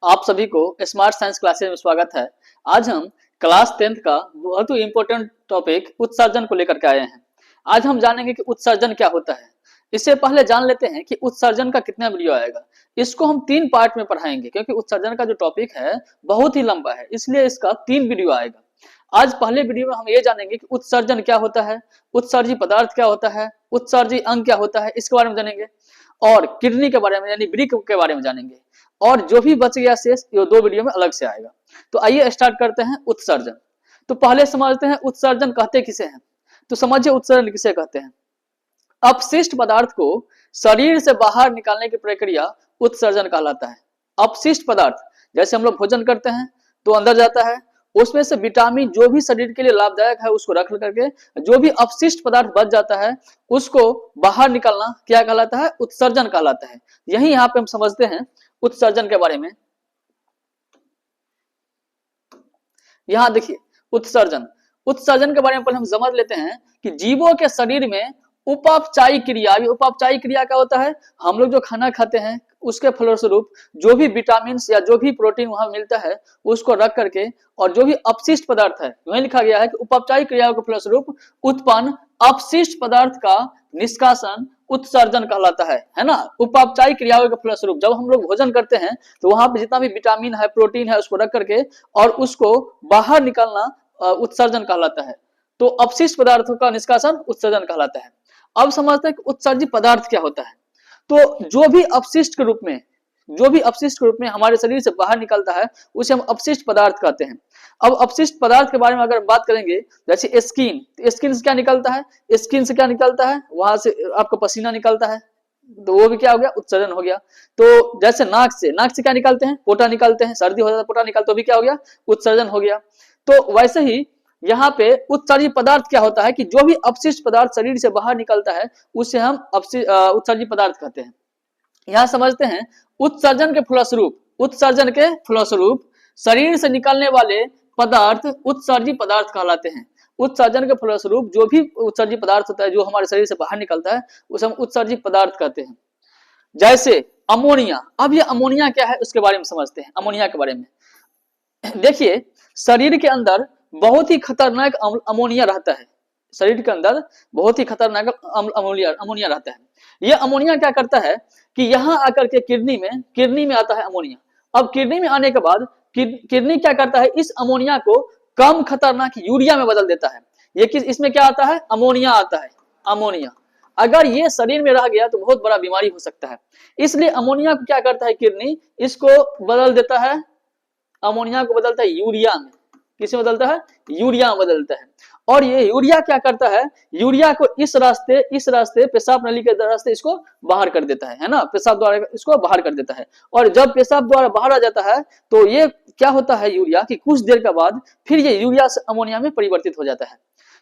आप सभी को स्मार्ट साइंस क्लासेस में स्वागत है। आज हम क्लास 10th का बहुत ही इंपॉर्टेंट टॉपिक उत्सर्जन को लेकर के आए हैं। आज हम जानेंगे कि उत्सर्जन क्या होता है। इससे पहले जान लेते हैं कि उत्सर्जन का कितना वीडियो आएगा। इसको हम 3 पार्ट में पढ़ाएंगे क्योंकि उत्सर्जन का जो टॉपिक है बहुत ही लंबा है, इसलिए इसका 3 वीडियो आएगा। आज पहले वीडियो में हम ये जानेंगे कि उत्सर्जन क्या होता है, उत्सर्जी पदार्थ क्या होता है, उत्सर्जी अंग क्या होता है, इसके बारे में जानेंगे और किडनी के बारे में यानी वृक्क के बारे में जानेंगे। और जो भी बच गया शेष ये 2 वीडियो में अलग से आएगा। तो आइए स्टार्ट करते हैं उत्सर्जन। तो पहले समझते हैं उत्सर्जन कहते किसे हैं। तो समझिए उत्सर्जन किसे कहते हैं। अपशिष्ट पदार्थ को शरीर से बाहर निकालने की प्रक्रिया उत्सर्जन कहलाता है। अपशिष्ट पदार्थ जैसे हम लोग भोजन करते हैं तो अंदर जाता है, उसमें से विटामिन जो भी शरीर के लिए लाभदायक है उसको रख करके जो भी अपशिष्ट पदार्थ बच जाता है उसको बाहर निकालना क्या कहलाता है, उत्सर्जन कहलाता है। यही यहाँ पे हम समझते हैं उत्सर्जन के बारे में। यहां देखिए उत्सर्जन, उत्सर्जन के बारे में पहले हम समझ लेते हैं कि जीवों के शरीर में उपापचायी क्रिया, उपापचायी क्रिया क्या होता है, हम लोग जो खाना खाते हैं उसके फलस्वरूप जो भी विटामिन या जो भी प्रोटीन वहां मिलता है उसको रख करके और जो भी अपशिष्ट पदार्थ है वहीं लिखा गया है कि उपापचायी क्रियाओं के फलस्वरूप उत्पन्न अपशिष्ट पदार्थ का निष्कासन उत्सर्जन कहलाता है ना। उपापचायी क्रियाओं के फलस्वरूप जब हम लोग भोजन करते हैं तो वहां पे जितना भी विटामिन है प्रोटीन है उसको रख करके और उसको बाहर निकालना उत्सर्जन कहलाता है। तो अपशिष्ट पदार्थों का निष्कासन उत्सर्जन कहलाता है। अब समझते हैं कि उत्सर्जित पदार्थ क्या होता है। तो जो भी अपशिष्ट के रूप में हमारे शरीर से बाहर निकलता है उसे हम अपशिष्ट पदार्थ कहते हैं। अब अपशिष्ट पदार्थ के बारे में अगर हम बात करेंगे जैसे स्किन, स्किन से क्या निकलता है, स्किन से क्या निकलता है, वहां से आपका पसीना निकलता है तो वो भी क्या हो गया, उत्सर्जन हो गया। तो जैसे नाक से क्या निकलते हैं, पोटा निकलते हैं, सर्दी हो जाता है पोटा निकलता तो भी क्या हो गया, उत्सर्जन हो गया। तो वैसे ही यहाँ पे उत्सर्जित पदार्थ क्या होता है कि जो भी अपशिष्ट पदार्थ शरीर से बाहर निकलता है उसे हम उत्सर्जित पदार्थ कहते हैं। यहाँ समझते हैं उत्सर्जन के फलस्वरूप शरीर से निकलने वाले पदार्थ उत्सर्जित पदार्थ कहलाते हैं। उत्सर्जन के फलस्वरूप जो भी उत्सर्जित पदार्थ होता है जो हमारे शरीर से बाहर निकलता है उसे हम उत्सर्जित पदार्थ कहते हैं। जैसे अमोनिया। अब ये अमोनिया क्या है उसके बारे में समझते हैं। अमोनिया के बारे में देखिए, शरीर के अंदर बहुत ही खतरनाक अमोनिया रहता है। शरीर के अंदर बहुत ही खतरनाक अमोनिया रहता है। यह अमोनिया क्या करता है कि यहाँ आकर के किडनी में आता है अमोनिया। अब किडनी में आने के बाद किडनी क्या करता है, इस अमोनिया को कम खतरनाक यूरिया में बदल देता है। ये किस, इसमें क्या आता है, अमोनिया आता है। अमोनिया अगर ये शरीर में रह गया तो बहुत बड़ा बीमारी हो सकता है। इसलिए अमोनिया को क्या करता है किडनी, इसको बदल देता है, अमोनिया को बदलता है यूरिया में। किसे बदलता है, यूरिया में बदलता है। और ये यूरिया क्या करता है, यूरिया को इस रास्ते पेशाब नली के रास्ते इसको बाहर कर देता है ना, पेशाब द्वारा इसको बाहर कर देता है। और जब पेशाब द्वारा बाहर आ जाता है तो ये क्या होता है यूरिया कि कुछ देर के बाद फिर ये यूरिया से अमोनिया में परिवर्तित हो जाता है।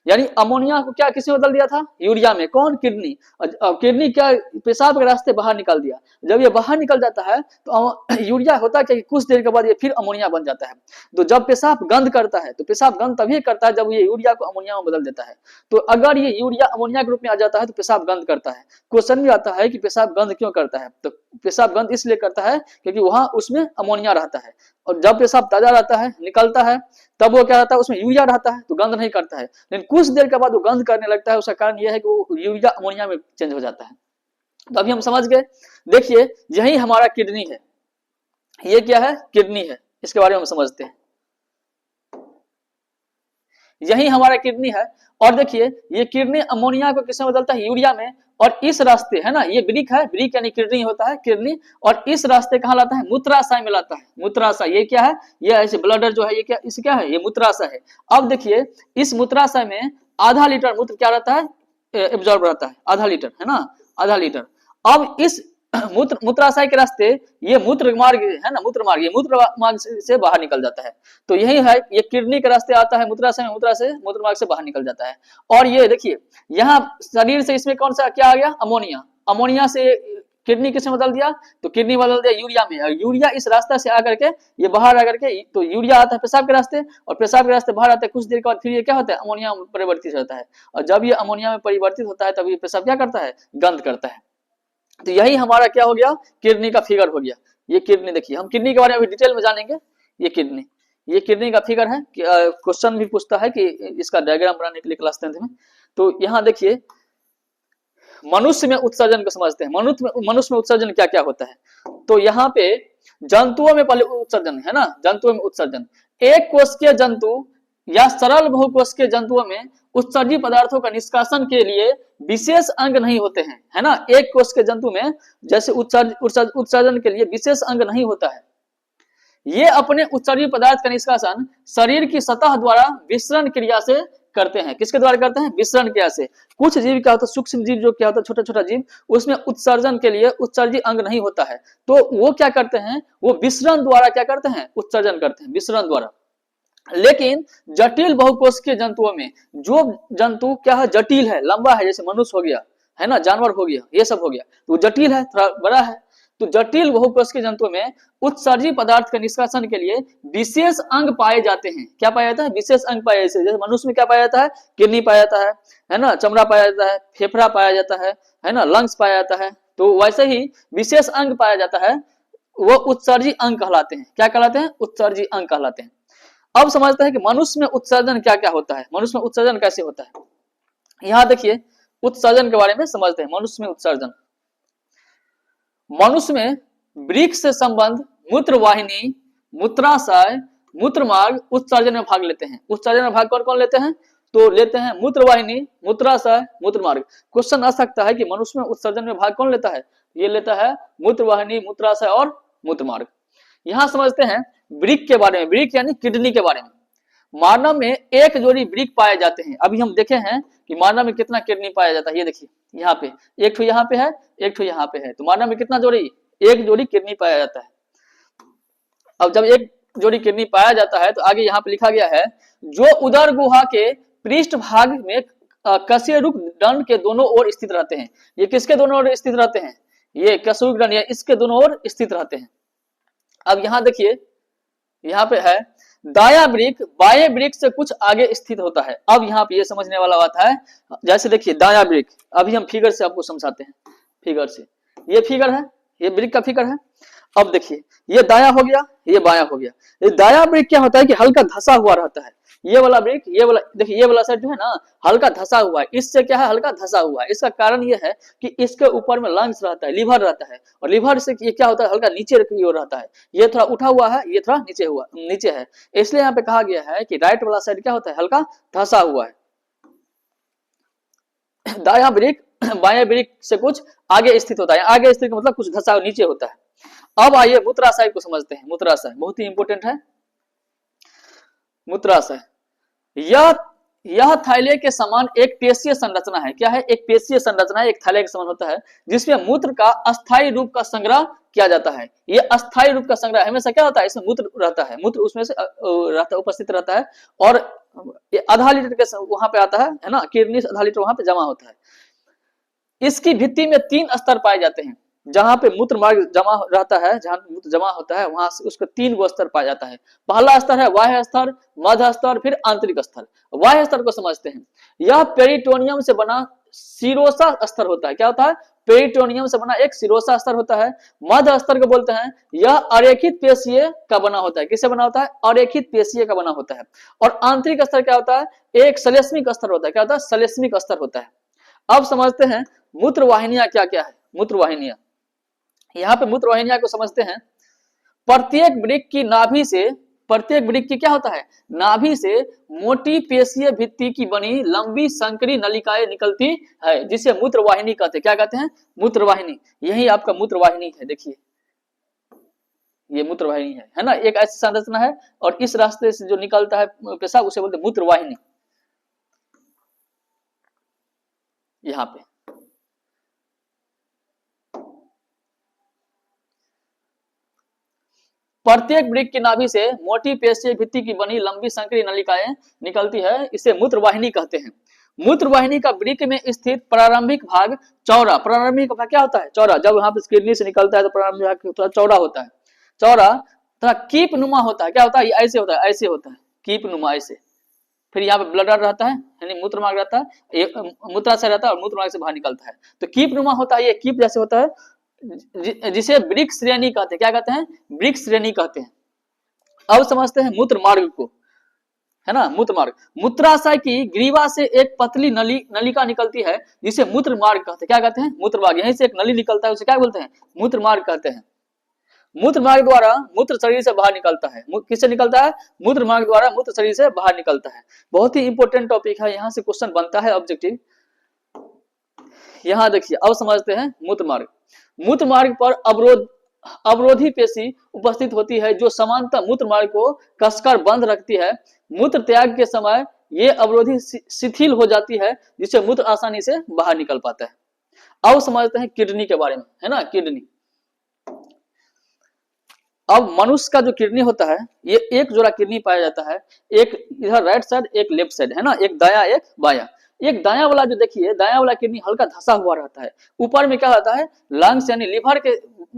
यानी अमोनिया को क्या किसने बदल दिया था, यूरिया में। कौन, किडनी। किडनी क्या पेशाब के रास्ते बाहर निकाल दिया। जब ये बाहर निकल जाता है तो यूरिया होता है कि कुछ देर के बाद ये फिर अमोनिया बन जाता है। तो जब पेशाब गंध करता है तो पेशाब गंध तभी करता है जब ये यूरिया को अमोनिया में बदल देता है। तो अगर ये यूरिया अमोनिया के रूप में आ जाता है तो पेशाब गंध करता है। क्वेश्चन भी आता है कि पेशाब गंध क्यों करता है, तो पेशाब गंध इसलिए करता है क्योंकि वहां उसमें अमोनिया रहता है। और जब पेशाब ताजा रहता है, निकलता है, तब वो क्या रहता है, उसमें यूरिया रहता है तो गंध नहीं करता है। लेकिन कुछ देर के बाद वो गंध करने लगता है। उसका कारण यह है कि वो यूरिया अमोनिया में चेंज हो जाता है। तो अभी हम समझ गए। देखिए यही हमारा किडनी है। ये क्या है, किडनी है। इसके बारे में हम समझते हैं। यही हमारा किडनी है। और देखिए ये किडनी अमोनिया को किसमें बदलता है, यूरिया में। और इस रास्ते है ना, ये वृक्क है, वृक्क यानी किडनी होता है, किडनी। और इस रास्ते कहाँ लाता है, मूत्राशय में लाता है। मूत्राशय ये क्या है, ये ऐसे ब्लडर जो है ये क्या, इसे क्या है, ये मूत्राशय है। अब देखिए इस मूत्राशय में आधा लीटर मूत्र क्या रहता है, एब्जॉर्ब रहता है, आधा लीटर है ना, आधा लीटर। अब इस मूत्राशय के रास्ते ये मूत्र मार्ग है ना, मूत्र मार्ग से बाहर निकल जाता है। तो यही है, ये किडनी के रास्ते आता है मूत्राशय में, मूत्र मार्ग से बाहर निकल जाता है। और ये देखिए यहाँ शरीर से इसमें कौन सा क्या आ गया, अमोनिया। अमोनिया से किडनी किसने बदल दिया, तो किडनी बदल दिया यूरिया में। और यूरिया इस रास्ते से आकर के ये बाहर आकर के, तो यूरिया आता है पेशाब के रास्ते और पेशाब के रास्ते बाहर आता है। कुछ देर के बाद फिर ये क्या होता है, अमोनिया में परिवर्तित होता है। और जब ये अमोनिया में परिवर्तित होता है तब ये पेशाब क्या करता है, गंध करता है। तो यही हमारा क्या हो गया, किडनी का फिगर हो गया। ये किडनी देखिए, हम किडनी के बारे में अभी डिटेल में जानेंगे। ये किडनी का फिगर है, क्वेश्चन भी पूछता है कि इसका डायग्राम बनाने के लिए क्लास 10th में। तो यहाँ देखिए मनुष्य में उत्सर्जन को समझते हैं। मनुष्य में उत्सर्जन क्या क्या होता है। तो यहाँ पे जंतुओं में पहले उत्सर्जन है ना, जंतुओं में उत्सर्जन, एक कोशिकीय जंतु या सरल बहुकोशिकीय जंतुओं में उत्सर्जी पदार्थों का निष्कासन के लिए विशेष अंग नहीं होते हैं, है ना। एक कोशिकीय जंतु में जैसे उत्सर्जन के लिए विशेष अंग नहीं होता है। ये अपने उत्सर्जी पदार्थ का निष्कासन शरीर की सतह द्वारा विसरण क्रिया से करते हैं। किसके द्वारा करते हैं? विसरण क्रिया से। कुछ जीव क्या होता है, सूक्ष्म जीव जो क्या होता है, छोटा छोटा जीव, उसमें उत्सर्जन के लिए उत्सर्जी अंग नहीं होता है, तो वो क्या करते हैं, वो विसरण द्वारा क्या करते हैं, उत्सर्जन करते हैं, विसरण द्वारा। लेकिन जटिल बहुकोशिकीय जंतुओं में, जो जंतु क्या है, जटिल है, लंबा है, जैसे मनुष्य हो गया, है ना, जानवर हो गया, ये सब हो गया, तो जटिल है, थोड़ा बड़ा है, तो जटिल बहुकोशिकीय जंतुओं में उत्सर्जी पदार्थ के निष्कासन के लिए विशेष अंग पाए जाते हैं। क्या पाया जाता है? विशेष अंग पाए जाते हैं। जैसे मनुष्य में क्या पाया जाता है? किडनी पाया जाता है ना, चमड़ा पाया जाता है, फेफड़ा पाया जाता है ना, लंग्स पाया जाता है। तो वैसे ही विशेष अंग पाया जाता है, वो उत्सर्जी अंग कहलाते हैं। क्या कहलाते हैं? उत्सर्जी अंग कहलाते हैं। अब समझते हैं कि मनुष्य में उत्सर्जन क्या क्या होता है, मनुष्य में उत्सर्जन कैसे होता है। यहाँ देखिए उत्सर्जन के बारे में समझते हैं। मनुष्य में उत्सर्जन, मनुष्य में वृक्क से संबंध मूत्रवाहिनी, मूत्राशय, मूत्रमार्ग उत्सर्जन में भाग लेते हैं। उत्सर्जन में भाग कौन कौन लेते हैं? तो लेते हैं मूत्रवाहिनी, मूत्राशय, मूत्रमार्ग। क्वेश्चन आ सकता है कि मनुष्य में उत्सर्जन में भाग कौन लेता है? ये लेता है मूत्रवाहिनी, मूत्राशय और मूत्रमार्ग। यहां समझते हैं वृक्क के बारे में, वृक्क यानी किडनी के बारे में। मानव में एक जोड़ी वृक्क पाए जाते हैं। अभी हम देखे हैं कि मानव में कितना किडनी पाया जाता है। ये देखिए यहाँ पे एक ठो यहाँ पे है, एक ठो यहाँ पे है, तो मानव में कितना जोड़ी? एक जोड़ी किडनी पाया जाता है। अब जब एक जोड़ी किडनी पाया जाता है तो आगे यहाँ पे लिखा गया है, जो उदर गुहा के पृष्ठ भाग में कशेरुक दंड के दोनों ओर स्थित रहते हैं। ये किसके दोनों ओर स्थित रहते हैं? ये कशेरुक दंड या इसके दोनों ओर स्थित रहते हैं। अब यहाँ देखिए यहाँ पे है दाया वृक्क बाएं वृक्क से कुछ आगे स्थित होता है। अब यहाँ पे ये समझने वाला बात है, जैसे देखिए दाया वृक्क, अभी हम फिगर से आपको समझाते हैं। फिगर से, ये फिगर है, ये वृक्क का फिगर है। अब देखिए ये दाया हो गया, ये बाया हो गया। ये दाया वृक्क क्या होता है कि हल्का धसा हुआ रहता है। ये वाला वृक्क, ये वाला देखिए, ये वाला साइड जो है ना हल्का धसा हुआ है। इससे क्या है, हल्का धसा हुआ है। इसका कारण ये है कि इसके ऊपर में लंग्स रहता है, लिवर रहता है, और लिवर से ये क्या होता है, हल्का नीचे की ओर रहता है। ये थोड़ा उठा हुआ है, ये थोड़ा नीचे है। इसलिए यहाँ पे कहा गया है कि राइट वाला साइड क्या होता है, हल्का धसा हुआ है। दाया वृक्क बाएं वृक्क से कुछ आगे स्थित होता है। आगे स्थित मतलब कुछ धसा हुआ नीचे होता है। अब आइए मूत्राशय को समझते हैं। मूत्राशय बहुत ही इंपॉर्टेंट है। मूत्राशय यह थैले के समान एक पेशीय संरचना है। क्या है? एक पेशीय संरचना है, एक थैले के समान होता है, जिसमें मूत्र का अस्थायी रूप का संग्रह किया जाता है। ये अस्थायी रूप का संग्रह हमेशा क्या होता है, इसमें मूत्र रहता है, मूत्र उसमें से रहता उपस्थित रहता है, और आधा लीटर के वहां पे आता है ना, किडनी आधा लीटर वहां पे जमा होता है। इसकी भित्ति में 3 स्तर पाए जाते हैं। जहां पे मूत्र मार्ग जमा रहता है, जहां मूत्र जमा होता है, वहां से उसका 3 गो स्तर पाया जाता है। पहला स्तर है बाह्य स्तर, मध्य स्तर, फिर आंतरिक स्तर। बाह्य स्तर को समझते हैं। यह पेरिटोनियम से बना सिरोसा स्तर होता है। क्या होता है? पेरिटोनियम से बना एक सिरोसा स्तर होता है। मध्य स्तर को बोलते हैं, यह अरेखित पेशीय का बना होता है। किससे बना होता है? अरेखित पेशीय का बना होता है। और आंतरिक स्तर क्या होता है? एक श्लेष्मिक स्तर होता है। क्या होता है? श्लेष्मिक स्तर होता है। अब समझते हैं मूत्रवाहिनियां क्या क्या है। मूत्रवाहिनियां, यहाँ पे मूत्रवाहिनियां को समझते हैं। प्रत्येक वृक्क की नाभि से, प्रत्येक वृक्क की क्या होता है, नाभि से मोटी पेशीय भित्ति की बनी लंबी संकरी नलिकाएं निकलती है, जिसे मूत्रवाहिनी कहते हैं। क्या कहते हैं? मूत्रवाहिनी। यही आपका मूत्रवाहिनी है। देखिए ये मूत्रवाहिनी है ना, एक ऐसी संरचना है, और इस रास्ते से जो निकलता है पेशाब उसे बोलते हैं मूत्रवाहिनी। यहाँ पे प्रत्येक वृक्क की नाभि से मोटी पेशीय भित्ति की बनी लंबी संकरी नलिकाएं निकलती है, इसे मूत्रवाहिनी कहते हैं। मूत्रवाहिनी का वृक्क में स्थित प्रारंभिक भाग चौड़ा, प्रारंभिक भाग क्या होता है? चौड़ा। जब यहाँ पे किडनी से निकलता है तो प्रारंभिक भाग थोड़ा चौड़ा होता है, चौड़ा थोड़ा कीप नुमा होता है। क्या होता है? ये ऐसे होता है, ऐसे होता है, कीप नुमा ऐसे। फिर यहाँ पे ब्लडर रहता है, यानी मूत्रमार्ग रहता है, मूत्राशय रहता है, और मूत्रमार्ग से बाहर निकलता है, तो कीप नुमा होता है। ये कीप जैसे होता है, जिसे वृक्क श्रेणी कहते हैं। क्या कहते हैं? वृक्क श्रेणी कहते हैं। अब समझते हैं मूत्र मार्ग को, है ना। मूत्र मार्ग, मूत्राशय की ग्रीवा से एक पतली नलिका निकलती है जिसे मूत्र मार्ग कहते हैं। क्या कहते हैं? मूत्र मार्ग। यहीं से एक नली निकलता है, उसे क्या बोलते हैं? मूत्र मार्ग कहते हैं। मूत्र मार्ग द्वारा मूत्र शरीर से बाहर निकलता है। किससे निकलता है? मूत्र मार्ग द्वारा मूत्र शरीर से बाहर निकलता है। बहुत ही इंपॉर्टेंट टॉपिक है, यहाँ से क्वेश्चन बनता है ऑब्जेक्टिव। यहाँ देखिए, अब समझते हैं मूत्र मार्ग। मूत्र मार्ग पर अवरोधी पेशी उपस्थित होती है जो समानतः मूत्र मार्ग को कसकर बंद रखती है। मूत्र त्याग के समय ये अवरोधी शिथिल हो जाती है जिससे मूत्र आसानी से बाहर निकल पाता है। अब समझते हैं किडनी के बारे में, है ना। किडनी, अब मनुष्य का जो किडनी होता है, ये एक जोड़ा किडनी पाया जाता है, एक इधर राइट साइड, एक लेफ्ट साइड, है ना। एक दाया एक बाया। एक दाया वाला जो देखिए, दाया वाला किडनी हल्का धसा हुआ रहता है। ऊपर में क्या होता है? लंग्स यानी लिवर के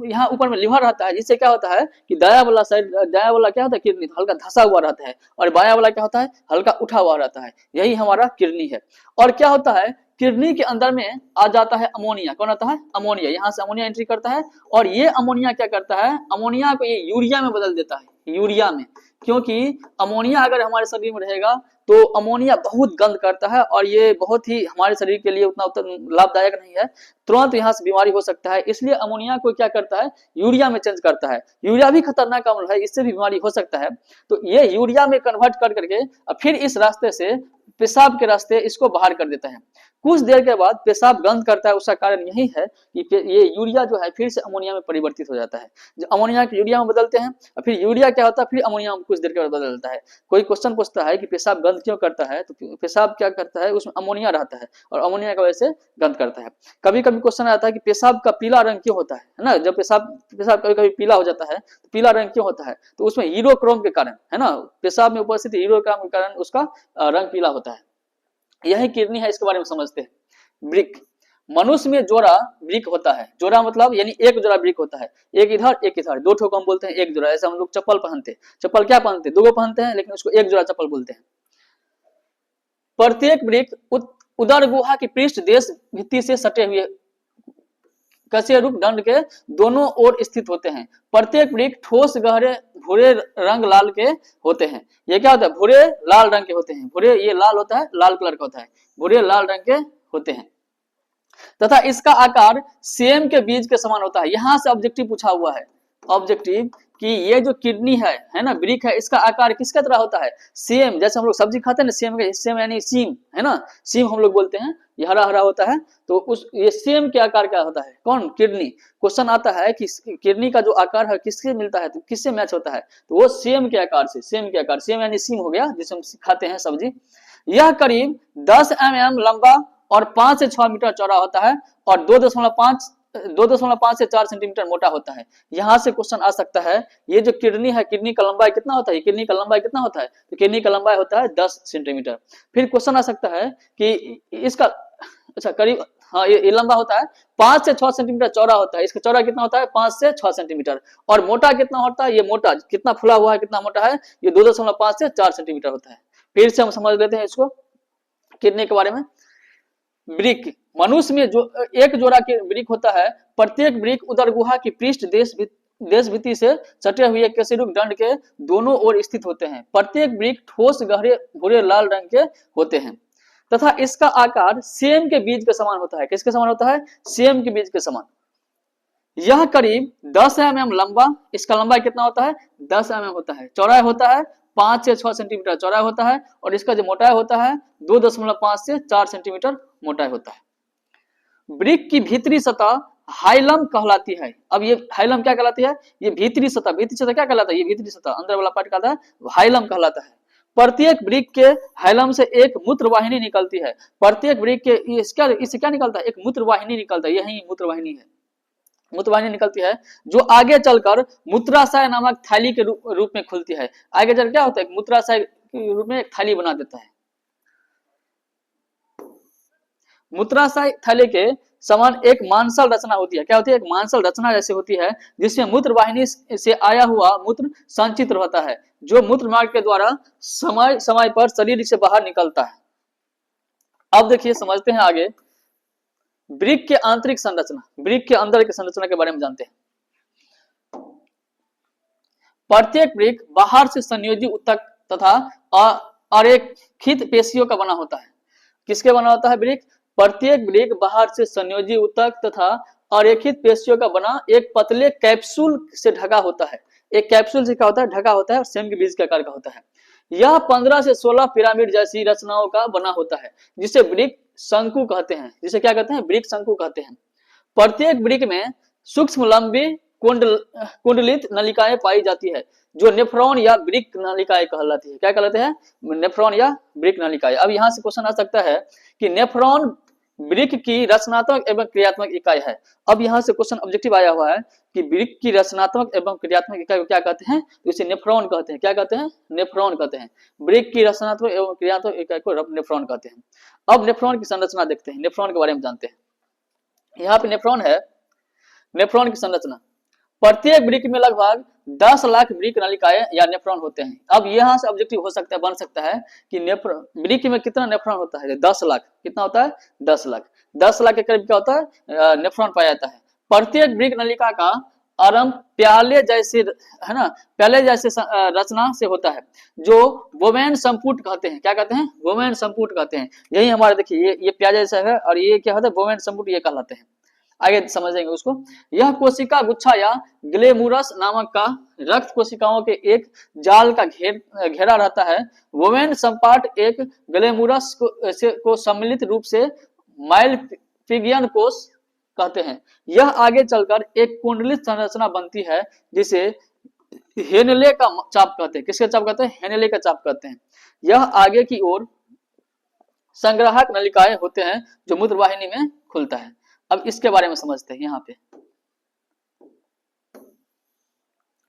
यहाँ ऊपर में लिवर रहता है, जिससे क्या होता है कि दाया वाला साइड, दाया वाला क्या होता है? किडनी हल्का धसा हुआ रहता है, और बाया वाला क्या होता है? हल्का उठा हुआ रहता है। यही हमारा किडनी है। और क्या होता है? किडनी के अंदर में आ जाता है अमोनिया। कौन आता है? अमोनिया। यहाँ से अमोनिया एंट्री करता है, और ये अमोनिया क्या करता है? अमोनिया को ये यूरिया में बदल देता है, यूरिया में। क्योंकि अमोनिया अगर हमारे शरीर में रहेगा तो अमोनिया बहुत गंद करता है, और ये बहुत ही हमारे शरीर के लिए उतना लाभदायक नहीं है। तुरंत यहाँ से बीमारी हो सकता है। इसलिए अमोनिया को क्या करता है? यूरिया में चेंज करता है। यूरिया भी खतरनाक अम्ल है, इससे भी बीमारी हो सकता है। तो ये यूरिया में कन्वर्ट कर करके फिर इस रास्ते से, पेशाब के रास्ते, इसको बाहर कर देता है। कुछ देर के बाद पेशाब गंद करता है। उसका कारण यही है कि ये यूरिया जो है फिर से अमोनिया में परिवर्तित हो जाता है। जो अमोनिया को यूरिया में बदलते हैं, और फिर यूरिया क्या होता है? फिर अमोनिया में कुछ देर के बाद बदलता है। कोई क्वेश्चन पूछता है कि पेशाब गंद क्यों करता है, तो पेशाब क्या करता है? उसमें अमोनिया रहता है, और अमोनिया की वजह से गंद करता है। कभी कभी क्वेश्चन आता है कि पेशाब का पीला रंग क्यों होता है ना। जब पेशाब कभी कभी पीला हो जाता है, तो पीला रंग क्यों होता है? तो उसमें हीरोक्रोम के कारण, है ना, पेशाब में उपस्थित हीरोक्रोम के कारण उसका रंग पीला होता है। यही किडनी है, इसके बारे में समझते हैं। वृक्क, मनुष्य में जोड़ा वृक्क होता है। जोड़ा मतलब यानी एक जोड़ा वृक्क होता है, एक इधर एक इधर, दो ठोक हम बोलते हैं एक जोड़ा। ऐसे हम लोग चप्पल पहनते हैं, चप्पल क्या पहनते हैं? दो पहनते हैं, लेकिन उसको एक जोड़ा चप्पल बोलते हैं। प्रत्येक वृक्क उदर गुहा की पृष्ठ देश भित्ति से सटे हुए कशेरुक दंड के दोनों ओर स्थित होते हैं। प्रत्येक वृक्क ठोस गहरे भूरे रंग लाल के होते हैं। ये क्या होता है? भूरे लाल रंग के होते हैं। भूरे, ये लाल होता है, लाल कलर का होता है, भूरे लाल रंग के होते हैं। तथा इसका आकार सेम के बीज के समान होता है। यहां से ऑब्जेक्टिव पूछा हुआ है, ऑब्जेक्टिव, कि ये जो किडनी है ना, वृक्क है, इसका आकार किसका तरह होता है? सेम। जैसे हम लोग सब्जी खाते हैं ना, सेम यानी सीम, है ना, सीम हम लोग बोलते हैं, ये हरा हरा होता है। तो उस ये सेम के आकार का होता है। कौन? किडनी। क्वेश्चन आता है कि किडनी का जो आकार है किससे मिलता है, तो किससे मैच होता है? तो वो सेम के आकार से। सेम के आकार, सेम यानी सीम हो गया, जिसे हम खाते हैं सब्जी। यह करीब 10 mm लंबा और 5 से 6 मीटर चौड़ा होता है, और 2.5 से 4 सेंटीमीटर मोटा होता है। यहां से क्वेश्चन आ सकता है, ये जो किडनी है, किडनी का लंबाई कितना होता है? किडनी का लंबाई कितना होता है? तो किडनी का लंबाई होता है 10 सेंटीमीटर। फिर क्वेश्चन आ सकता है कि इसका, अच्छा करीब, हाँ, ये लंबा होता है, 5 से 6 सेंटीमीटर चौड़ा होता है। इसका चौड़ा कितना होता है? 5 से 6 सेंटीमीटर। और मोटा कितना होता है? ये मोटा कितना फुला हुआ है, कितना मोटा है? ये 2.5 से 4 सेंटीमीटर होता है। फिर से हम समझ लेते हैं इसको, किडनी के बारे में। वृक्क, मनुष्य में जो एक जोड़ा के वृक्क होता है। प्रत्येक वृक्क उदर गुहा की पृष्ठ देश भित्ति से सटे हुए कशेरुक दंड के दोनों ओर स्थित होते हैं। प्रत्येक वृक्क ठोस गहरे भूरे लाल रंग के होते हैं, तथा इसका आकार सेम के बीज के समान होता है। किसके समान होता है? सेम के बीज के समान। यह करीब 10 mm लंबा, इसका लंबाई कितना होता है? 10 mm होता है। चौड़ाई होता है 5 से 6 सेंटीमीटर चौड़ाई होता है, और इसका जो मोटाई होता है 2.5 से 4 सेंटीमीटर मोटाई होता है। वृक्क की भीतरी सतह हाइलम कहलाती है। अब ये हाइलम क्या कहलाती है? ये भीतरी सतह क्या कहलाता है? ये भीतरी सतह, अंदर वाला पार्ट कहलाता है हाइलम कहलाता है। प्रत्येक वृक्क के हाइलम से एक मूत्रवाहिनी निकलती है। प्रत्येक वृक्क के इससे क्या निकलता है? एक मूत्रवाहिनी निकलता है। यही मूत्रवाहिनी है, मूत्रवाहिनी निकलती है, जो आगे चलकर मूत्राशय नामक थैली के रूप में खुलती है। आगे चल क्या होता है? मूत्राशय के रूप में एक थैली बना देता है। मूत्राशय थैली के समान एक मांसल रचना होती है। क्या होती है? एक मांसल रचना जैसे होती है, जिसमें मूत्रवाहिनी से आया हुआ मूत्र संचित रहता है, जो मूत्र मार्ग के द्वारा समय समय पर शरीर से बाहर निकलता है। अब देखिए, समझते हैं आगे। वृक्क के आंतरिक संरचना, वृक्क के अंदर की संरचना के बारे में जानते हैं। प्रत्येक वृक्क बाहर से संयोजी ऊतक तथा अरेखित पेशियों का बना होता है। किसके बना होता है वृक्क? प्रत्येक वृक्क बाहर से संयोजी ऊतक तथा अरेखित पेशियों का बना एक पतले कैप्सूल से ढका होता है। एक कैप्सूल से क्या होता है? ढका होता है और सेम के बीज के आकार का होता है। यह 15 से 16 पिरामिड जैसी रचनाओं का बना होता है, जिसे वृक्क शंकु कहते हैं। जिसे क्या कहते हैं? वृक्क शंकु कहते हैं। प्रत्येक वृक्क में सूक्ष्म लंबी कुंडलित नलिकाएं पाई जाती है, जो नेफ्रॉन या वृक्क नलिकाएं कहलाती है। क्या कहलाते हैं? नेफ्रॉन या वृक्क नलिकाएं। अब यहाँ से क्वेश्चन आ सकता है कि नेफ्रॉन वृक्क की रचनात्मक एवं क्रियात्मक इकाई है। अब यहाँ से क्वेश्चन ऑब्जेक्टिव आया हुआ है कि वृक्क की रचनात्मक एवं क्रियात्मक इकाई को क्या कहते हैं? तो इसे नेफ्रॉन कहते हैं। क्या कहते हैं? नेफ्रॉन कहते हैं। वृक्क की रचनात्मक एवं क्रियात्मक इकाई को नेफ्रॉन कहते हैं। अब नेफ्रॉन की संरचना देखते हैं, नेफ्रॉन के बारे में जानते हैं। यहाँ पे नेफ्रॉन है, नेफ्रॉन की संरचना। प्रत्येक वृक्क में लगभग 10 लाख वृक्क नलिकाएं या नेफ्रॉन होते हैं। अब यहाँ से ऑब्जेक्टिव हो सकता है, बन सकता है कि वृक्क में कितना नेफ्रॉन होता है? 10 लाख। कितना होता है? 10 लाख। 10 लाख के करीब क्या होता है? नेफ्रॉन पाया जाता है। प्रत्येक वृक्क नलिका का आरंभ प्याले जैसे, है ना, प्याले जैसे रचना से होता है, जो वोमेन संपुट कहते हैं। क्या कहते हैं? वोमेन संपुट कहते हैं। यही हमारे देखिए ये प्याले जैसा है और ये क्या होता है? वोमेन संपुट ये कहलाते हैं। आगे समझेंगे उसको। यह कोशिका गुच्छा या ग्लेमुरस नामक का रक्त कोशिकाओं के एक जाल का घेरा रहता है। वोमेन संपाट एक ग्लेमुरस को सम्मिलित रूप से माइलपिगियन कोष कहते हैं। यह आगे चलकर एक कुंडलित संरचना बनती है, जिसे हेनले का चाप कहते हैं। किसका चाप कहते हैं? हेनले का चाप कहते हैं। यह आगे की ओर संग्राहक नलिकाएं होते हैं, जो मूत्रवाहिनी में खुलता है। अब इसके बारे में समझते हैं। यहाँ पे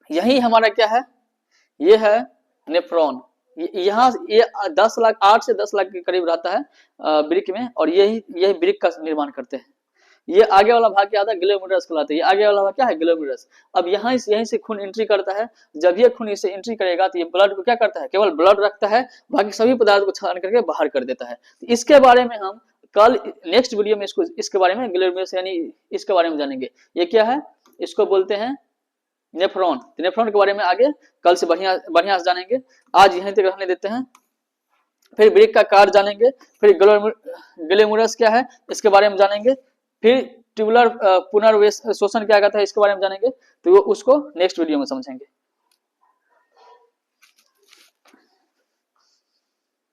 यही हमारा क्या है? ये है नेफ्रॉन। यहाँ ये 10 लाख, 8 से 10 लाख के करीब रहता है वृक्क में, और यही वृक्क का निर्माण करते हैं। ये आगे वाला भाग क्या आता है? ग्लोमेरुलस कहलाता है। ये आगे वाला भाग क्या है? ग्लोमेरुलस। अब यहीं से खून एंट्री करता है। जब ये खून इसे एंट्री करेगा तो ये ब्लड को क्या करता है? केवल ब्लड रखता है, बाकी सभी पदार्थ को छान करके बाहर कर देता है। तो इसके बारे में हम कल नेक्स्ट वीडियो में इसके बारे में ग्लोमेरुलस यानी इसके बारे में जानेंगे। ये क्या है? इसको बोलते हैं नेफ्रॉन। तो नेफ्रॉन के बारे में आगे कल से बढ़िया से जानेंगे। आज यहीं तक रहने देते हैं, फिर वृक्क का कार्य जानेंगे, फिर ग्लोमेरुलस क्या है इसके बारे में जानेंगे, फिर ट्यूबुलर पुनर्वेश शोषण क्या कहता है इसके बारे में जानेंगे। तो वो उसको नेक्स्ट वीडियो में समझेंगे।